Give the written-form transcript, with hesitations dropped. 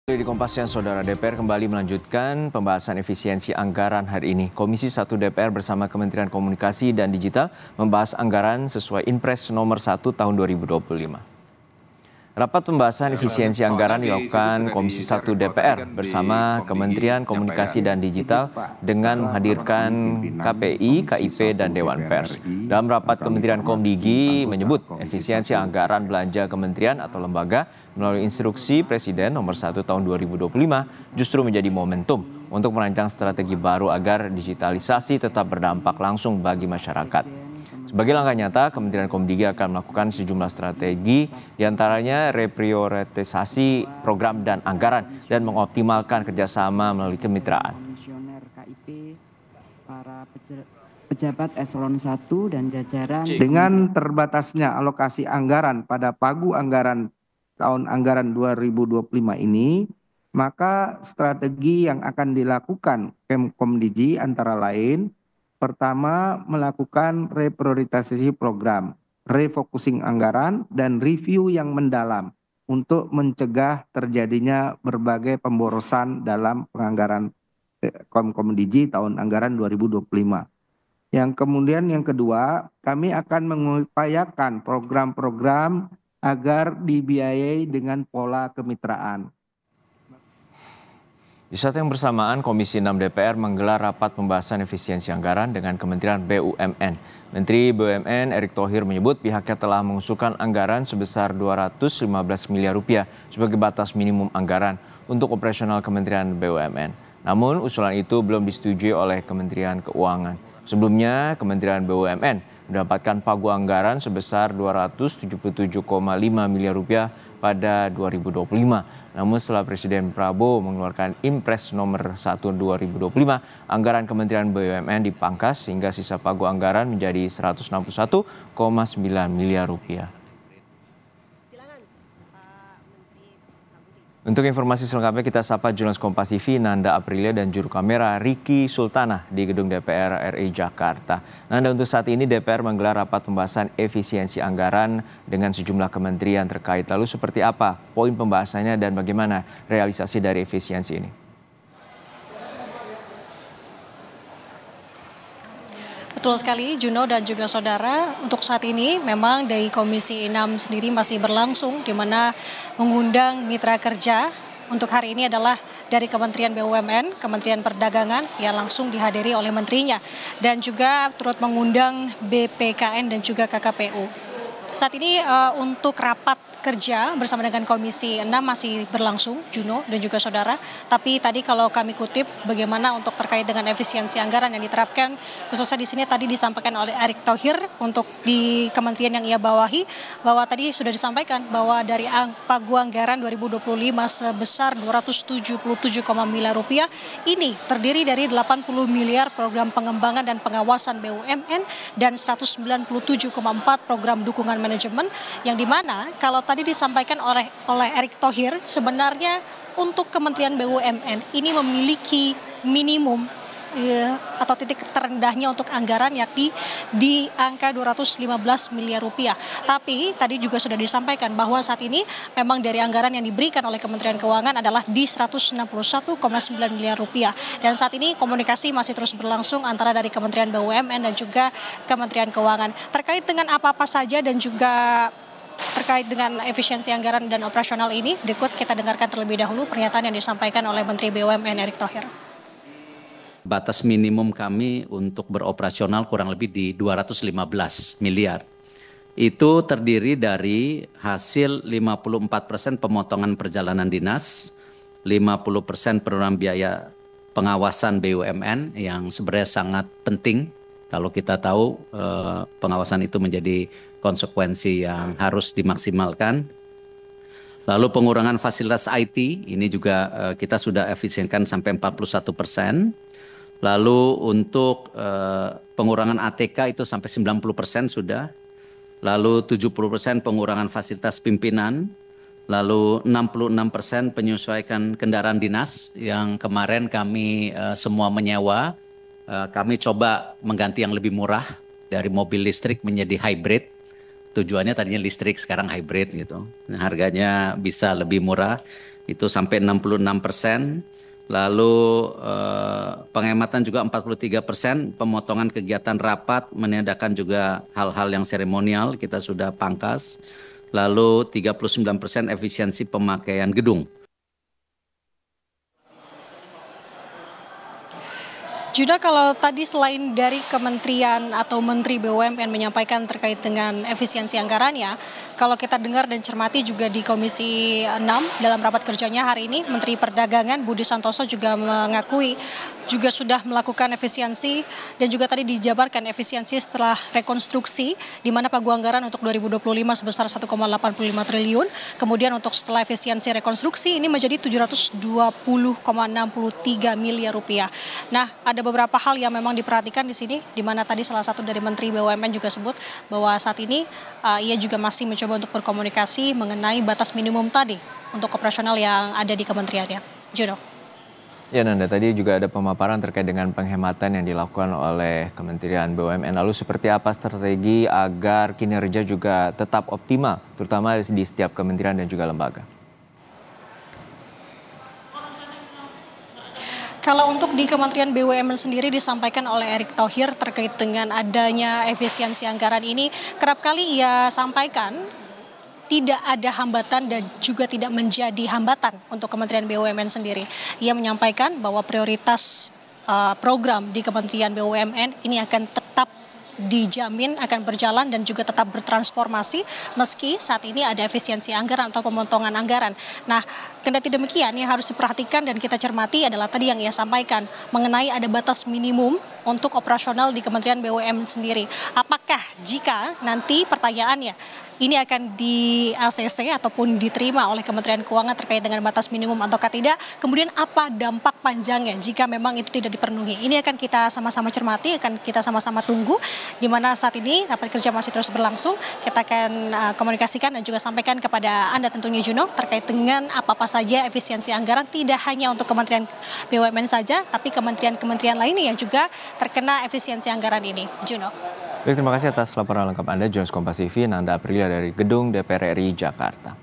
Di Kompas Siang, Saudara, DPR kembali melanjutkan pembahasan efisiensi anggaran hari ini. Komisi 1 DPR bersama Kementerian Komunikasi dan Digital membahas anggaran sesuai Inpres nomor 1 tahun 2025. Rapat pembahasan efisiensi anggaran dilakukan Komisi 1 DPR bersama Kementerian Komunikasi dan Digital dengan menghadirkan KPI, KIP, dan Dewan Pers. Dalam rapat, Kementerian Komdigi menyebut efisiensi anggaran belanja kementerian atau lembaga melalui instruksi Presiden nomor 1 tahun 2025 justru menjadi momentum untuk merancang strategi baru agar digitalisasi tetap berdampak langsung bagi masyarakat. Sebagai langkah nyata, Kementerian Komdigi akan melakukan sejumlah strategi, diantaranya reprioritisasi program dan anggaran, dan mengoptimalkan kerjasama melalui kemitraan. Para pejabat eselon 1 dan jajaran. Dengan terbatasnya alokasi anggaran pada pagu anggaran tahun anggaran 2025 ini, maka strategi yang akan dilakukan Kemkomdigi antara lain: pertama, melakukan reprioritisasi program, refocusing anggaran, dan review yang mendalam untuk mencegah terjadinya berbagai pemborosan dalam penganggaran Kemkomdigi tahun anggaran 2025. Yang kedua, kami akan mengupayakan program-program agar dibiayai dengan pola kemitraan. Di saat yang bersamaan, Komisi 6 DPR menggelar rapat pembahasan efisiensi anggaran dengan Kementerian BUMN. Menteri BUMN Erick Thohir menyebut pihaknya telah mengusulkan anggaran sebesar 215 miliar rupiah sebagai batas minimum anggaran untuk operasional Kementerian BUMN. Namun, usulan itu belum disetujui oleh Kementerian Keuangan. Sebelumnya, Kementerian BUMN mendapatkan pagu anggaran sebesar 277,5 miliar rupiah pada 2025. Namun setelah Presiden Prabowo mengeluarkan Impres nomor 1 2025, anggaran Kementerian BUMN dipangkas sehingga sisa pagu anggaran menjadi 161,9 miliar rupiah. Untuk informasi selengkapnya kita sapa jurnalis Kompas TV Nanda Aprilia dan juru kamera Riki Sultana di Gedung DPR RI Jakarta. Nanda, untuk saat ini DPR menggelar rapat pembahasan efisiensi anggaran dengan sejumlah kementerian terkait. Lalu seperti apa poin pembahasannya dan bagaimana realisasi dari efisiensi ini? Betul sekali, Juno dan juga saudara. Untuk saat ini memang dari Komisi 6 sendiri masih berlangsung, di mana mengundang mitra kerja untuk hari ini adalah dari Kementerian BUMN, Kementerian Perdagangan yang langsung dihadiri oleh menterinya, dan juga turut mengundang BPKN dan juga KKPU. Saat ini untuk rapat kerja bersama dengan Komisi 6 masih berlangsung, Juno dan juga saudara. Tapi tadi kalau kami kutip bagaimana untuk terkait dengan efisiensi anggaran yang diterapkan, khususnya di sini tadi disampaikan oleh Erick Thohir untuk di kementerian yang ia bawahi, bahwa tadi sudah disampaikan bahwa dari pagu anggaran 2025 sebesar 277,5 miliar rupiah ini terdiri dari 80 miliar program pengembangan dan pengawasan BUMN dan 197,4 program dukungan manajemen, yang dimana kalau tadi disampaikan oleh Erick Thohir, sebenarnya untuk Kementerian BUMN ini memiliki minimum atau titik terendahnya untuk anggaran yakni di angka 215 miliar rupiah. Tapi tadi juga sudah disampaikan bahwa saat ini memang dari anggaran yang diberikan oleh Kementerian Keuangan adalah di 161,9 miliar rupiah. Dan saat ini komunikasi masih terus berlangsung antara dari Kementerian BUMN dan juga Kementerian Keuangan. Terkait dengan apa-apa saja dan juga terkait dengan efisiensi anggaran dan operasional ini, berikut kita dengarkan terlebih dahulu pernyataan yang disampaikan oleh Menteri BUMN Erick Thohir. Batas minimum kami untuk beroperasional kurang lebih di 215 miliar. Itu terdiri dari hasil 54% pemotongan perjalanan dinas, 50% penurunan biaya pengawasan BUMN yang sebenarnya sangat penting. Kalau kita tahu pengawasan itu menjadi konsekuensi yang harus dimaksimalkan. Lalu pengurangan fasilitas IT, ini juga kita sudah efisienkan sampai 41%. Lalu untuk pengurangan ATK itu sampai 90% sudah. Lalu 70% pengurangan fasilitas pimpinan. Lalu 66% penyesuaikan kendaraan dinas yang kemarin kami semua menyewa. Kami coba mengganti yang lebih murah dari mobil listrik menjadi hybrid. Tujuannya tadinya listrik, sekarang hybrid gitu. Harganya bisa lebih murah. itu sampai 66%. Lalu penghematan juga 43%, pemotongan kegiatan rapat, meniadakan juga hal-hal yang seremonial kita sudah pangkas. Lalu 39% efisiensi pemakaian gedung. Juda, kalau tadi selain dari Kementerian atau Menteri BUMN menyampaikan terkait dengan efisiensi anggarannya, kalau kita dengar dan cermati juga di Komisi 6 dalam rapat kerjanya hari ini, Menteri Perdagangan Budi Santoso juga mengakui juga sudah melakukan efisiensi dan juga tadi dijabarkan efisiensi setelah rekonstruksi di mana pagu anggaran untuk 2025 sebesar 1,85 triliun, kemudian untuk setelah efisiensi rekonstruksi ini menjadi 720,63 miliar rupiah. Nah, ada beberapa hal yang memang diperhatikan di sini, di mana tadi salah satu dari Menteri BUMN juga sebut bahwa saat ini ia juga masih mencoba untuk berkomunikasi mengenai batas minimum tadi untuk operasional yang ada di kementeriannya. Juno. Ya Nanda, tadi juga ada pemaparan terkait dengan penghematan yang dilakukan oleh Kementerian BUMN. Lalu seperti apa strategi agar kinerja juga tetap optimal, terutama di setiap kementerian dan juga lembaga? Kalau untuk di Kementerian BUMN sendiri disampaikan oleh Erick Thohir terkait dengan adanya efisiensi anggaran ini, kerap kali ia sampaikan tidak ada hambatan dan juga tidak menjadi hambatan untuk Kementerian BUMN sendiri. Ia menyampaikan bahwa prioritas program di Kementerian BUMN ini akan tetap dijamin akan berjalan dan juga tetap bertransformasi meski saat ini ada efisiensi anggaran atau pemotongan anggaran. Nah, kendati demikian yang harus diperhatikan dan kita cermati adalah tadi yang ia sampaikan mengenai ada batas minimum untuk operasional di Kementerian BUMN sendiri. Apakah jika nanti pertanyaannya ini akan di ACC ataupun diterima oleh Kementerian Keuangan terkait dengan batas minimum ataukah tidak, kemudian apa dampak panjangnya jika memang itu tidak dipenuhi. Ini akan kita sama-sama cermati, akan kita sama-sama tunggu, di mana saat ini rapat kerja masih terus berlangsung. Kita akan komunikasikan dan juga sampaikan kepada Anda tentunya Juno terkait dengan apa-apa saja efisiensi anggaran, tidak hanya untuk Kementerian BUMN saja, tapi kementerian-kementerian lainnya yang juga terkena efisiensi anggaran ini. Juno. Baik, terima kasih atas laporan lengkap Anda, Jurnalis Kompas TV, Nanda Aprilia dari Gedung DPR RI Jakarta.